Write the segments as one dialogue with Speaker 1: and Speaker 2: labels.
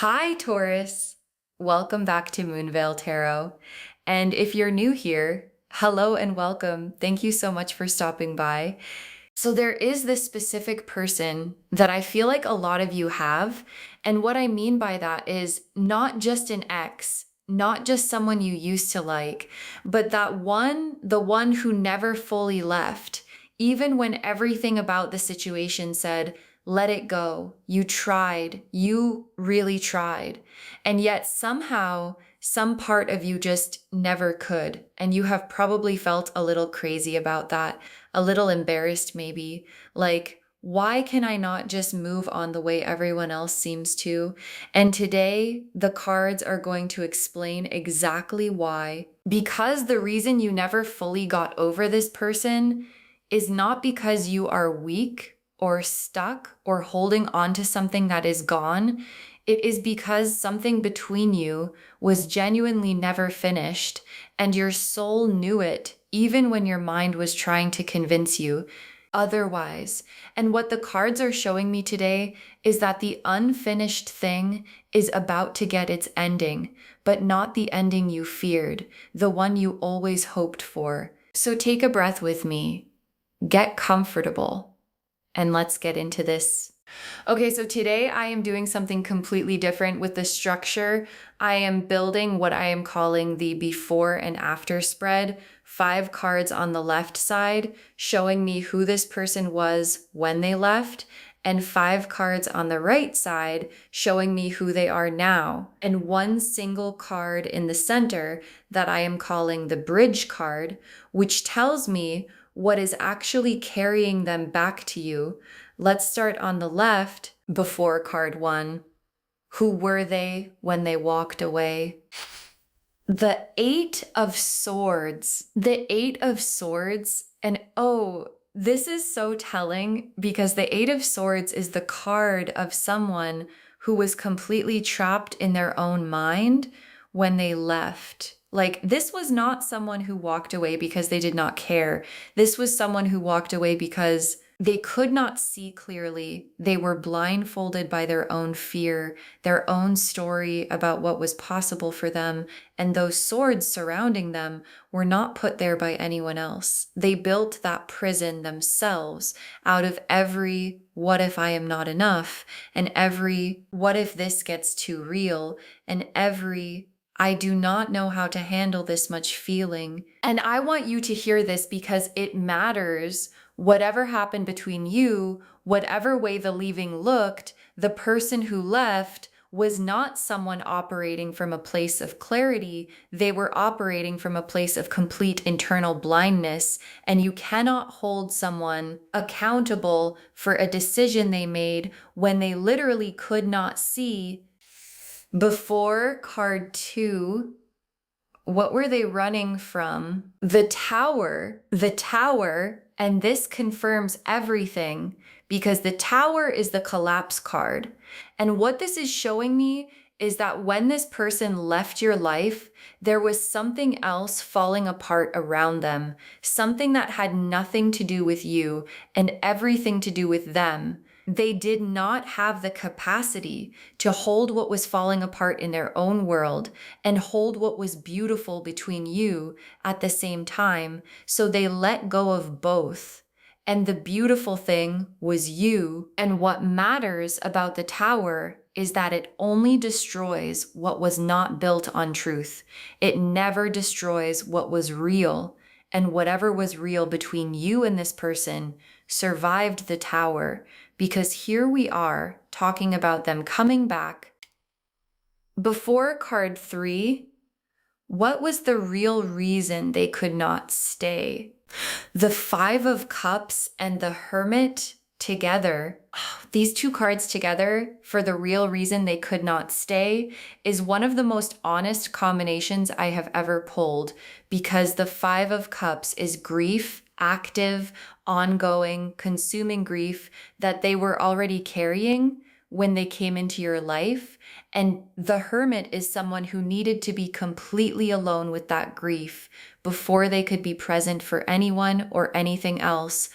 Speaker 1: Hi, Taurus. Welcome back to Moonveil Tarot. And if you're new here, hello and welcome. Thank you so much for stopping by. So, there is this specific person that I feel like a lot of you have. And what I mean by that is not just an ex, not just someone you used to like, but the one who never fully left, even when everything about the situation said, let it go. You tried. You really tried. And yet somehow, some part of you just never could. And you have probably felt a little crazy about that, a little embarrassed maybe. Like, why can I not just move on the way everyone else seems to? And today, the cards are going to explain exactly why. Because the reason you never fully got over this person is not because you are weak or stuck or holding on to something that is gone. It is because something between you was genuinely never finished, and your soul knew it, even when your mind was trying to convince you otherwise. And what the cards are showing me today is that the unfinished thing is about to get its ending, but not the ending you feared, the one you always hoped for. So take a breath with me, get comfortable, and let's get into this. Okay, so today I am doing something completely different with the structure. I am building what I am calling the before and after spread. 5 cards on the left side showing me who this person was when they left, and 5 cards on the right side showing me who they are now, and 1 single card in the center that I am calling the bridge card, which tells me what is actually carrying them back to you. Let's start on the left, before card 1. Who were they when they walked away? The 8 of Swords. The 8 of Swords. And oh, this is so telling because the 8 of Swords is the card of someone who was completely trapped in their own mind when they left. Like, this was not someone who walked away because they did not care. This was someone who walked away because they could not see clearly. They were blindfolded by their own fear, their own story about what was possible for them, and those swords surrounding them were not put there by anyone else. They built that prison themselves out of every what if I am not enough, and every what if this gets too real, and every I do not know how to handle this much feeling. And I want you to hear this because it matters. Whatever happened between you, whatever way the leaving looked, the person who left was not someone operating from a place of clarity. They were operating from a place of complete internal blindness. And you cannot hold someone accountable for a decision they made when they literally could not see. Before card 2, what were they running from? The Tower. The Tower, and this confirms everything because the Tower is the collapse card. And what this is showing me is that when this person left your life, there was something else falling apart around them, something that had nothing to do with you and everything to do with them. They did not have the capacity to hold what was falling apart in their own world and hold what was beautiful between you at the same time. So they let go of both. And the beautiful thing was you. And what matters about the Tower is that it only destroys what was not built on truth. It never destroys what was real. And whatever was real between you and this person survived the Tower, because here we are talking about them coming back. Before card 3, what was the real reason they could not stay? The 5 of Cups and the Hermit together, these 2 cards together for the real reason they could not stay is one of the most honest combinations I have ever pulled, because the 5 of Cups is grief, active, ongoing, consuming grief that they were already carrying when they came into your life. And the Hermit is someone who needed to be completely alone with that grief before they could be present for anyone or anything else.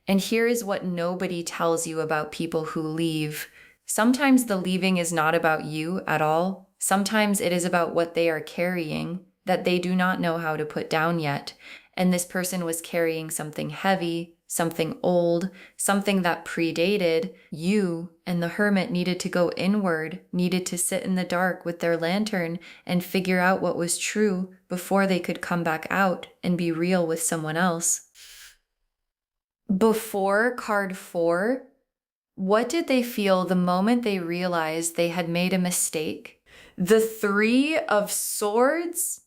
Speaker 1: And here is what nobody tells you about people who leave. Sometimes the leaving is not about you at all. Sometimes it is about what they are carrying that they do not know how to put down yet. And this person was carrying something heavy, something old, something that predated you, and the hermit needed to go inward, needed to sit in the dark with their lantern and figure out what was true before they could come back out and be real with someone else. Before card 4, what did they feel the moment they realized they had made a mistake? The Three of Swords,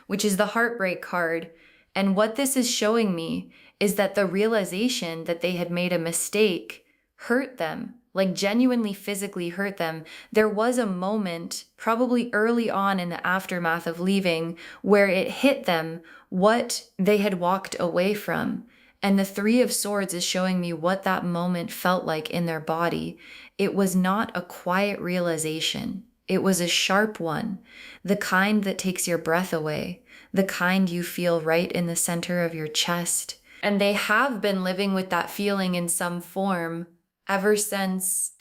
Speaker 1: which is the heartbreak card. And what this is showing me is that the realization that they had made a mistake hurt them, like genuinely physically hurt them. There was a moment, probably early on in the aftermath of leaving, where it hit them what they had walked away from. And the Three of Swords is showing me what that moment felt like in their body. It was not a quiet realization. It was a sharp one, the kind that takes your breath away, the kind you feel right in the center of your chest. And they have been living with that feeling in some form ever since.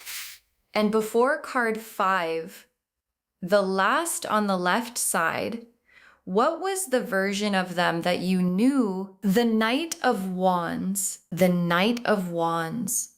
Speaker 1: And before card 5, the last on the left side, what was the version of them that you knew? The Knight of Wands. The Knight of Wands,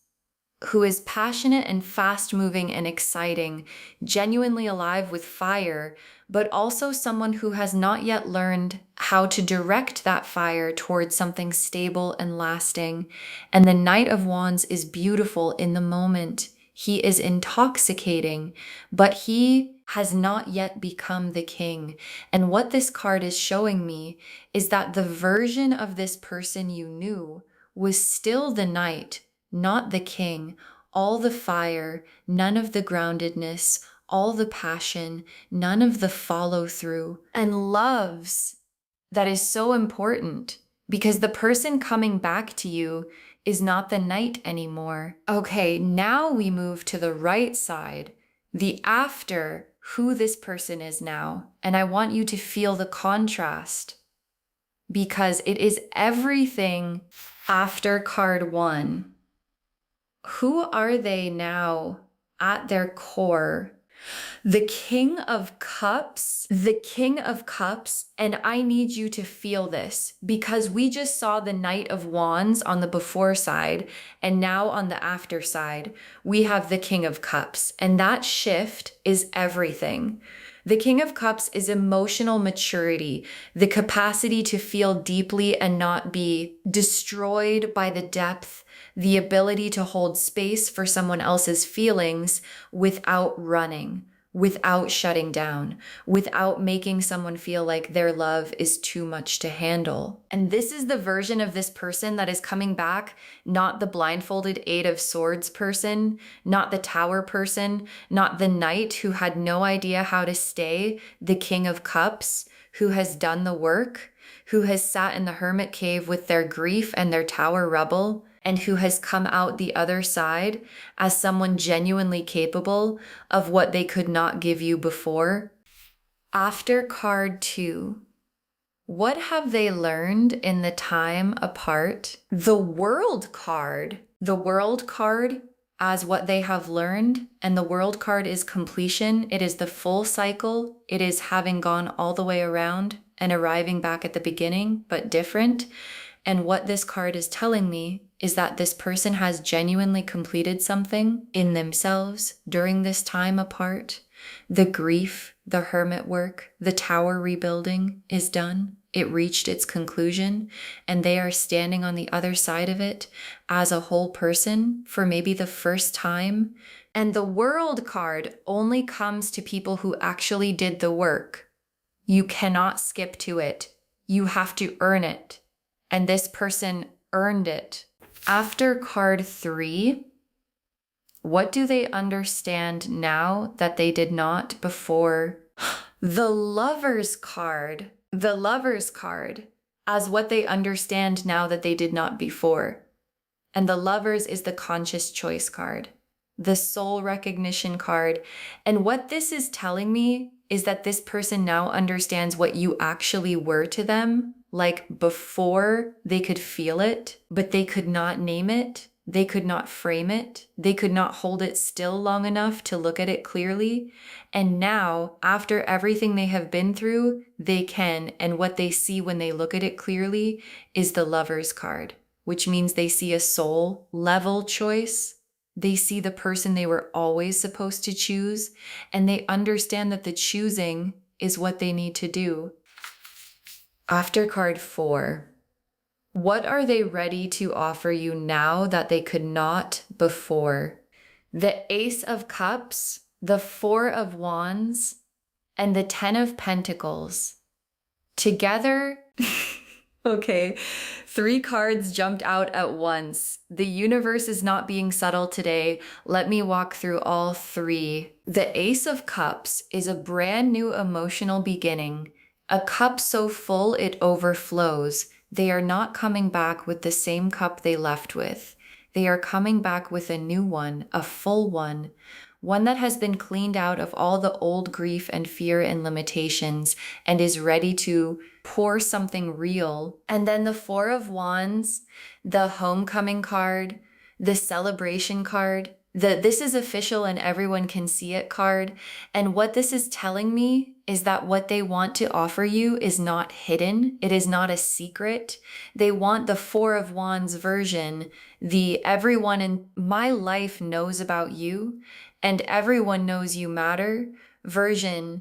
Speaker 1: who is passionate and fast-moving and exciting, genuinely alive with fire, but also someone who has not yet learned how to direct that fire towards something stable and lasting. And the Knight of Wands is beautiful in the moment. He is intoxicating, but he has not yet become the king. And what this card is showing me is that the version of this person you knew was still the knight, not the king. All the fire, none of the groundedness, all the passion, none of the follow through, and loves. That is so important because the person coming back to you is not the knight anymore. Okay, now we move to the right side, the after who this person is now. And I want you to feel the contrast because it is everything after card 1. Who are they now at their core? The King of Cups, and I need you to feel this because we just saw the Knight of Wands on the before side, and now on the after side, we have the King of Cups, and that shift is everything. The King of Cups is emotional maturity, the capacity to feel deeply and not be destroyed by the depth, the ability to hold space for someone else's feelings without running, without shutting down, without making someone feel like their love is too much to handle. And this is the version of this person that is coming back, not the blindfolded Eight of Swords person, not the Tower person, not the Knight who had no idea how to stay, the King of Cups, who has done the work, who has sat in the hermit cave with their grief and their tower rubble, and who has come out the other side as someone genuinely capable of what they could not give you before. After card 2, what have they learned in the time apart? The World card as what they have learned, and the World card is completion. It is the full cycle. It is having gone all the way around and arriving back at the beginning, but different. And what this card is telling me is that this person has genuinely completed something in themselves during this time apart. The grief, the hermit work, the tower rebuilding is done. It reached its conclusion, and they are standing on the other side of it as a whole person for maybe the first time. And the World card only comes to people who actually did the work. You cannot skip to it. You have to earn it. And this person earned it. After card 3, what do they understand now that they did not before? The Lovers card, as what they understand now that they did not before. And the Lovers is the conscious choice card, the soul recognition card. And what this is telling me is that this person now understands what you actually were to them. Like before they could feel it, but they could not name it. They could not frame it. They could not hold it still long enough to look at it clearly. And now, after everything they have been through, they can. And what they see when they look at it clearly is the Lover's card, which means they see a soul level choice. They see the person they were always supposed to choose, and they understand that the choosing is what they need to do. After card 4, what are they ready to offer you now that they could not before? The Ace of Cups, the Four of Wands, and the Ten of Pentacles. Together, okay, 3 cards jumped out at once. The universe is not being subtle today. Let me walk through all 3. The Ace of Cups is a brand new emotional beginning. A cup so full it overflows. They are not coming back with the same cup they left with. They are coming back with a new one, a full one that has been cleaned out of all the old grief and fear and limitations and is ready to pour something real. And then the Four of Wands, the homecoming card, the celebration card, the this is official and everyone can see it card. And what this is telling me is that what they want to offer you is not hidden. It is not a secret. They want the Four of Wands version, the everyone in my life knows about you and everyone knows you matter version.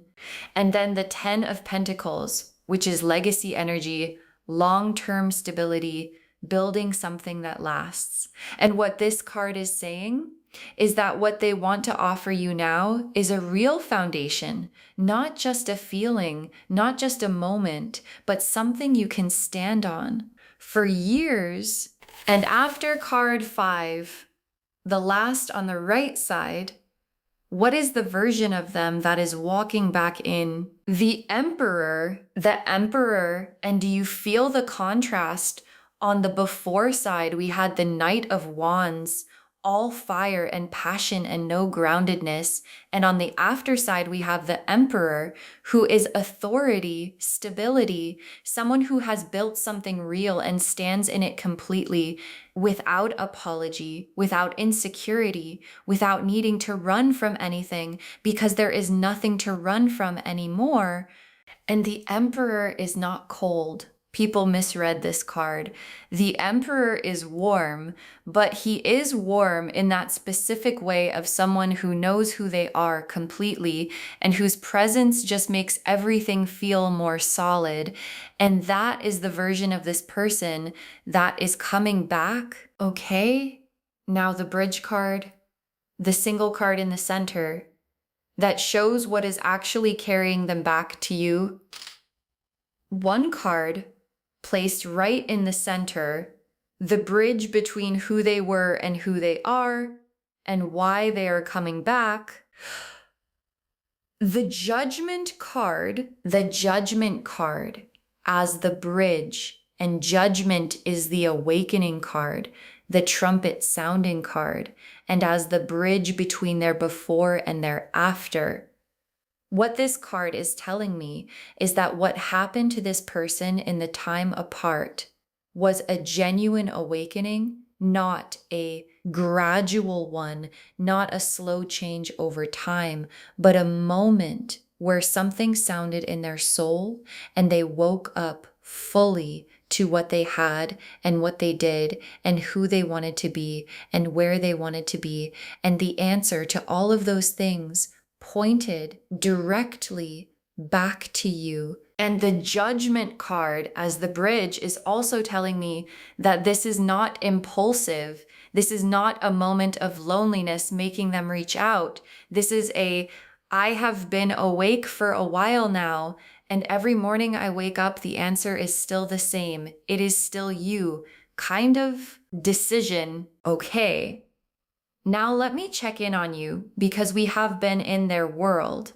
Speaker 1: And then the 10 of Pentacles, which is legacy energy, long-term stability, building something that lasts. And what this card is saying is that what they want to offer you now is a real foundation, not just a feeling, not just a moment, but something you can stand on for years. And after card 5, the last on the right side, what is the version of them that is walking back in? The Emperor, and do you feel the contrast? On the before side, we had the Knight of Wands, all fire and passion and no groundedness. And on the after side, we have the Emperor, who is authority, stability, someone who has built something real and stands in it completely without apology, without insecurity, without needing to run from anything because there is nothing to run from anymore. And the Emperor is not cold. People misread this card. The Emperor is warm, but he is warm in that specific way of someone who knows who they are completely and whose presence just makes everything feel more solid. And that is the version of this person that is coming back. Okay, now the Bridge card, the single card in the center that shows what is actually carrying them back to you. One card placed right in the center, the bridge between who they were and who they are and why they are coming back. The Judgment card as the bridge, and Judgment is the awakening card, the trumpet sounding card, and as the bridge between their before and their after. What this card is telling me is that what happened to this person in the time apart was a genuine awakening, not a gradual one, not a slow change over time, but a moment where something sounded in their soul and they woke up fully to what they had and what they did and who they wanted to be and where they wanted to be. And the answer to all of those things pointed directly back to you. And the Judgment card as the bridge is also telling me that this is not impulsive. This is not a moment of loneliness making them reach out. This is I have been awake for a while now, and every morning I wake up, the answer is still the same. It is still you. Kind of decision. Okay. Now let me check in on you because we have been in their world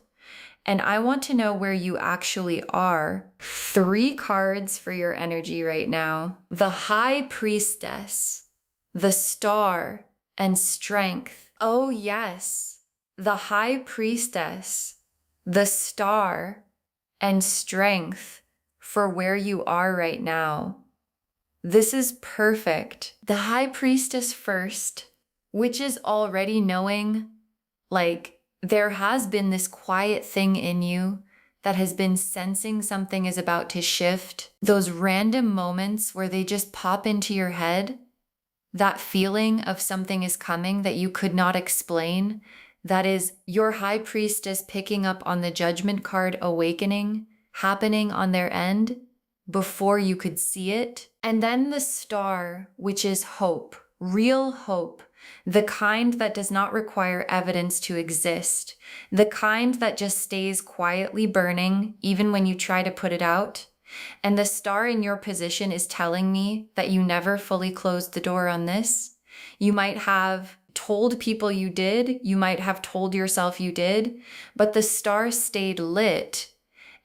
Speaker 1: and I want to know where you actually are. 3 cards for your energy right now. The High Priestess, the Star, and Strength. Oh yes, the High Priestess, the Star, and Strength for where you are right now. This is perfect. The High Priestess first, which is already knowing, like, there has been this quiet thing in you that has been sensing something is about to shift. Those random moments where they just pop into your head, that feeling of something is coming that you could not explain, that is your High Priestess picking up on the Judgment card awakening, happening on their end before you could see it. And then the Star, which is hope, real hope, the kind that does not require evidence to exist, the kind that just stays quietly burning even when you try to put it out. And the Star in your position is telling me that you never fully closed the door on this. You might have told people you did, you might have told yourself you did, but the Star stayed lit.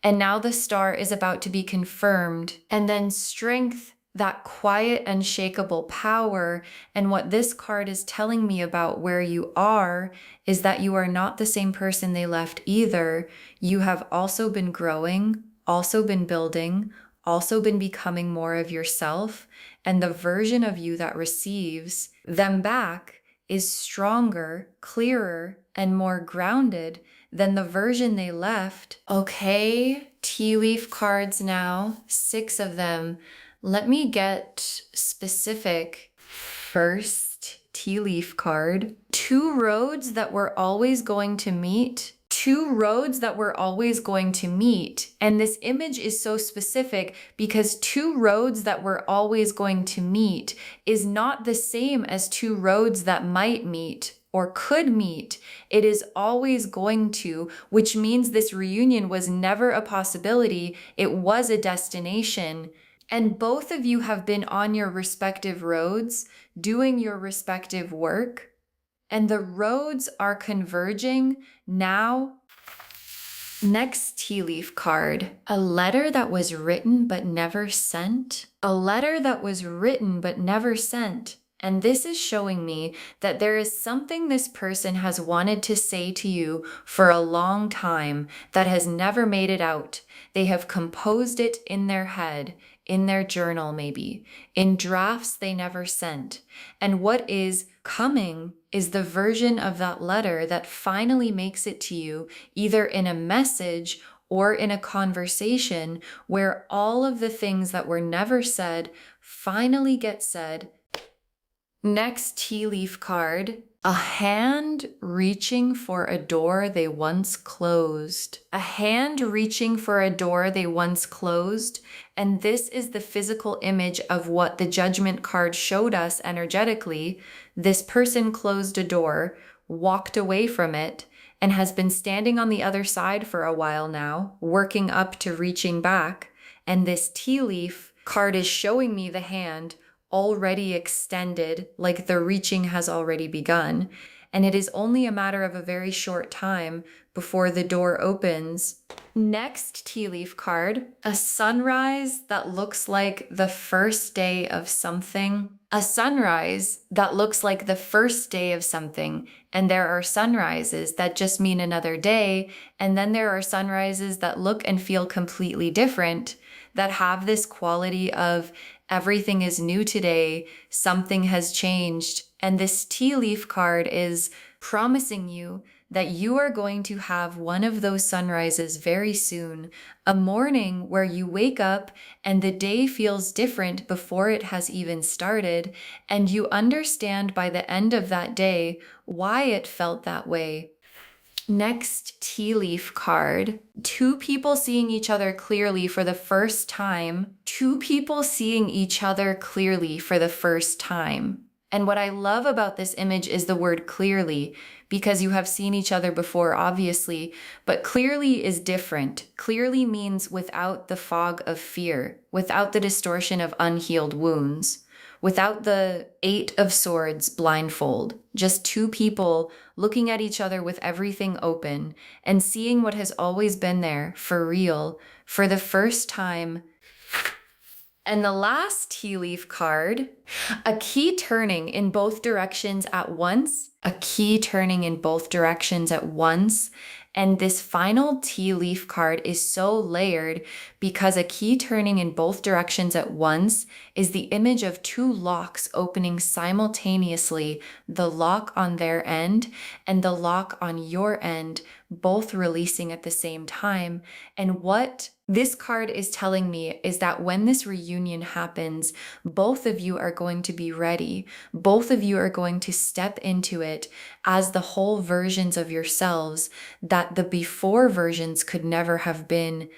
Speaker 1: And now the Star is about to be confirmed. And then strength, that quiet, unshakable power. And what this card is telling me about where you are is that you are not the same person they left either. You have also been growing, also been building, also been becoming more of yourself. And the version of you that receives them back is stronger, clearer, and more grounded than the version they left. Okay, tea leaf cards now, 6 of them. Let me get specific. First tea leaf card. 2 roads that we're always going to meet. 2 roads that we're always going to meet. And this image is so specific because 2 roads that we're always going to meet is not the same as 2 roads that might meet or could meet. It is always going to, which means this reunion was never a possibility. It was a destination. And both of you have been on your respective roads, doing your respective work. And the roads are converging now. Next tea leaf card, a letter that was written but never sent. A letter that was written but never sent. And this is showing me that there is something this person has wanted to say to you for a long time that has never made it out. They have composed it in their head, in their journal maybe, in drafts they never sent. And what is coming is the version of that letter that finally makes it to you, either in a message or in a conversation where all of the things that were never said finally get said. Next tea leaf card, a hand reaching for a door they once closed. A hand reaching for a door they once closed. And this is the physical image of what the Judgment card showed us energetically. This person closed a door, walked away from it, and has been standing on the other side for a while now, working up to reaching back. And this tea leaf card is showing me the hand already extended, like the reaching has already begun. And it is only a matter of a very short time before the door opens. Next tea leaf card, a sunrise that looks like the first day of something. A sunrise that looks like the first day of something. And there are sunrises that just mean another day. And then there are sunrises that look and feel completely different, that have this quality of everything is new today, something has changed. And this tea leaf card is promising you that you are going to have one of those sunrises very soon, a morning where you wake up and the day feels different before it has even started, and you understand by the end of that day why it felt that way. Next tea leaf card, 2 people seeing each other clearly for the first time. 2 people seeing each other clearly for the first time. And what I love about this image is the word clearly, because you have seen each other before, obviously, but clearly is different. Clearly means without the fog of fear, without the distortion of unhealed wounds, without the 8 of Swords blindfold, just 2 people looking at each other with everything open and seeing what has always been there for real for the first time. And the last tea leaf card, a key turning in both directions at once, a key turning in both directions at once. And this final tea leaf card is so layered because a key turning in both directions at once is the image of two locks opening simultaneously, the lock on their end and the lock on your end, both releasing at the same time. And what this card is telling me is that when this reunion happens, both of you are going to be ready. Both of you are going to step into it as the whole versions of yourselves that the before versions could never have been.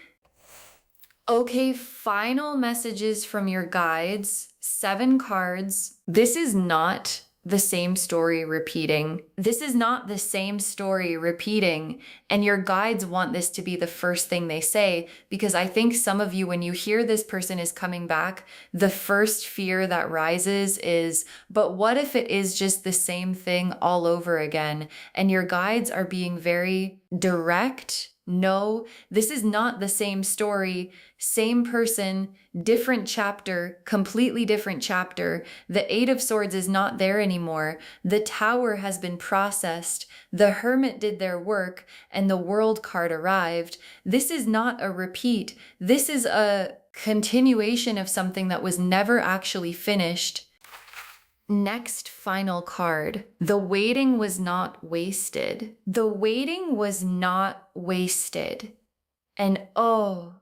Speaker 1: Okay, final messages from your guides. 7 cards. This is not the same story repeating. This is not the same story repeating. And your guides want this to be the first thing they say, because I think some of you, when you hear this person is coming back, the first fear that rises is, but what if it is just the same thing all over again? And your guides are being very direct. No, this is not the same story, same person, different chapter, completely different chapter. The 8 of Swords is not there anymore. The Tower has been processed. The Hermit did their work, and the World card arrived. This is not a repeat. This is a continuation of something that was never actually finished. Next final card. The waiting was not wasted. The waiting was not wasted. And oh,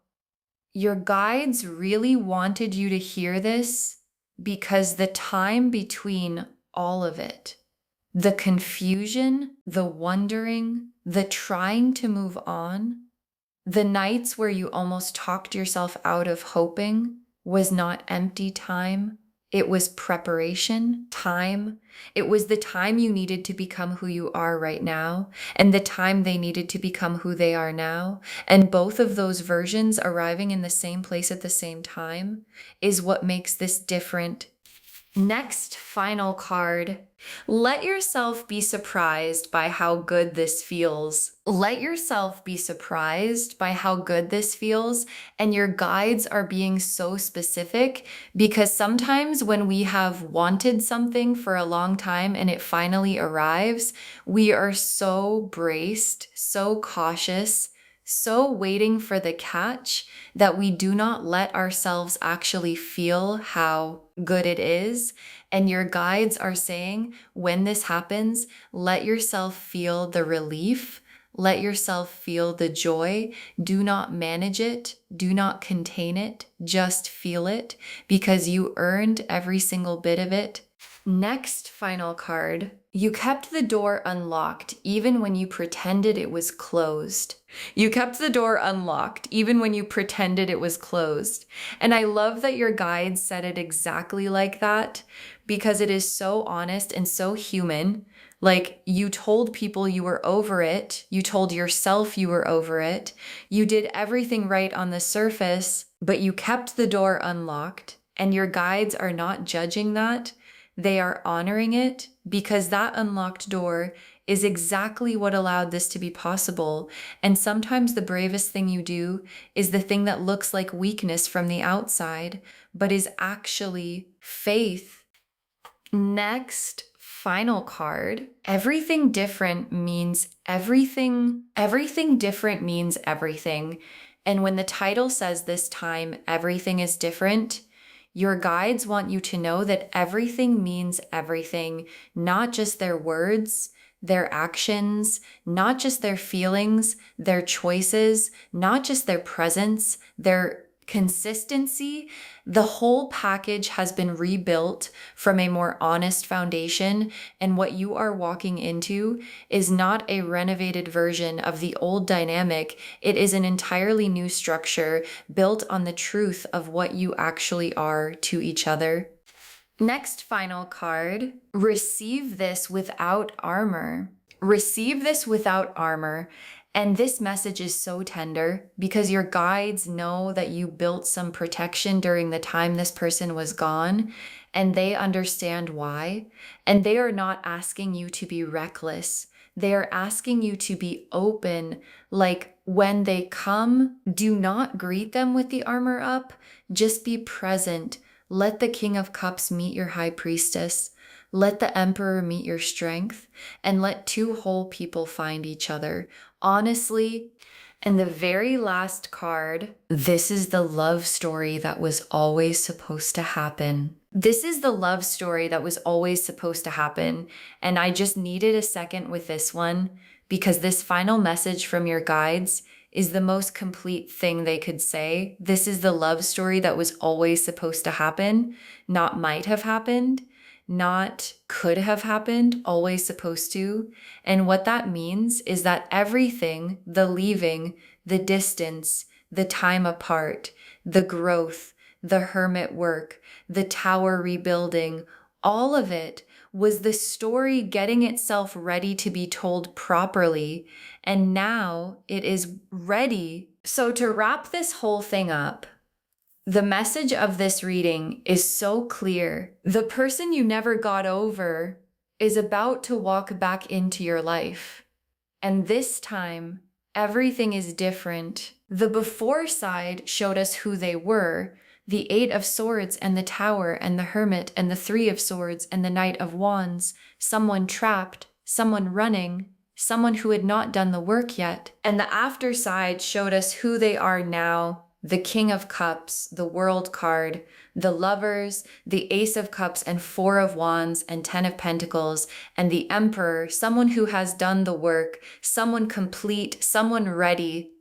Speaker 1: your guides really wanted you to hear this because the time between all of it, the confusion, the wondering, the trying to move on, the nights where you almost talked yourself out of hoping was not empty time. It was preparation, time. It was the time you needed to become who you are right now, and the time they needed to become who they are now. And both of those versions arriving in the same place at the same time is what makes this different. Next final card. Let yourself be surprised by how good this feels. Let yourself be surprised by how good this feels. And your guides are being so specific because sometimes when we have wanted something for a long time and it finally arrives, we are so braced, so cautious, so waiting for the catch that we do not let ourselves actually feel how good it is. And your guides are saying, when this happens, let yourself feel the relief. Let yourself feel the joy. Do not manage it. Do not contain it. Just feel it because you earned every single bit of it. Next final card. You kept the door unlocked even when you pretended it was closed. You kept the door unlocked even when you pretended it was closed. And I love that your guides said it exactly like that because it is so honest and so human. Like, you told people you were over it. You told yourself you were over it. You did everything right on the surface, but you kept the door unlocked. And your guides are not judging that. They are honoring it because that unlocked door is exactly what allowed this to be possible. And sometimes the bravest thing you do is the thing that looks like weakness from the outside, but is actually faith. Next, final card. Everything different means everything. Everything different means everything. And when the title says this time, everything is different, your guides want you to know that everything means everything, not just their words, their actions, not just their feelings, their choices, not just their presence, their consistency. The whole package has been rebuilt from a more honest foundation, and what you are walking into is not a renovated version of the old dynamic. It is an entirely new structure built on the truth of what you actually are to each other. Next final card. Receive this without armor. Receive this without armor. And this message is so tender because your guides know that you built some protection during the time this person was gone, and they understand why. And they are not asking you to be reckless. They are asking you to be open. Like, when they come, do not greet them with the armor up. Just be present. Let the King of Cups meet your High Priestess. Let the Emperor meet your strength, and let two whole people find each other. Honestly, and the very last card, this is the love story that was always supposed to happen. This is the love story that was always supposed to happen. And I just needed a second with this one because this final message from your guides is the most complete thing they could say. This is the love story that was always supposed to happen, not might have happened, not could have happened, always supposed to. And what that means is that everything, the leaving, the distance, the time apart, the growth, the hermit work, the tower rebuilding, all of it was the story getting itself ready to be told properly. And now it is ready. So to wrap this whole thing up, the message of this reading is so clear. The person you never got over is about to walk back into your life. And this time, everything is different. The before side showed us who they were, the Eight of Swords and the Tower and the Hermit and the Three of Swords and the Knight of Wands, someone trapped, someone running, someone who had not done the work yet. And the after side showed us who they are now, the King of Cups, the World card, the Lovers, the Ace of Cups and Four of Wands and Ten of Pentacles, and the Emperor, someone who has done the work, someone complete, someone ready.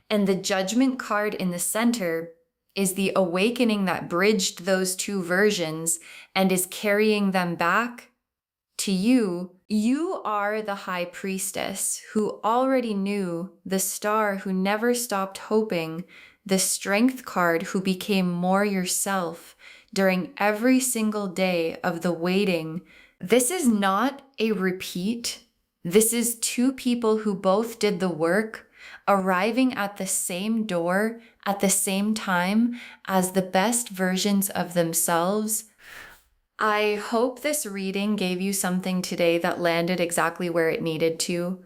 Speaker 1: And the Judgment card in the center is the awakening that bridged those two versions and is carrying them back to you. You are the High Priestess who already knew, the star who never stopped hoping, the Strength card who became more yourself during every single day of the waiting. This is not a repeat. This is two people who both did the work, arriving at the same door at the same time as the best versions of themselves. I hope this reading gave you something today that landed exactly where it needed to.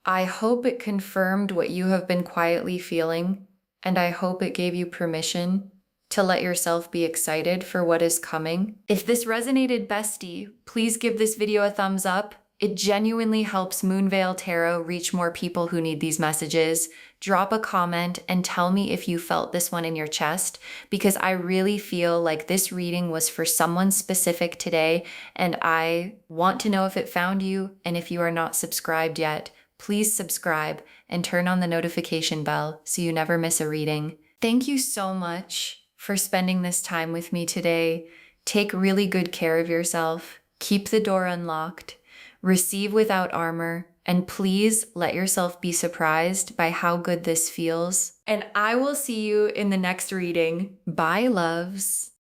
Speaker 1: I hope it confirmed what you have been quietly feeling, and I hope it gave you permission to let yourself be excited for what is coming. If this resonated, bestie, please give this video a thumbs up. It genuinely helps Moonveil Tarot reach more people who need these messages. Drop a comment and tell me if you felt this one in your chest, because I really feel like this reading was for someone specific today, and I want to know if it found you. And if you are not subscribed yet, please subscribe and turn on the notification bell so you never miss a reading. Thank you so much for spending this time with me today. Take really good care of yourself. Keep the door unlocked. Receive without armor, and please let yourself be surprised by how good this feels. And I will see you in the next reading. Bye, loves.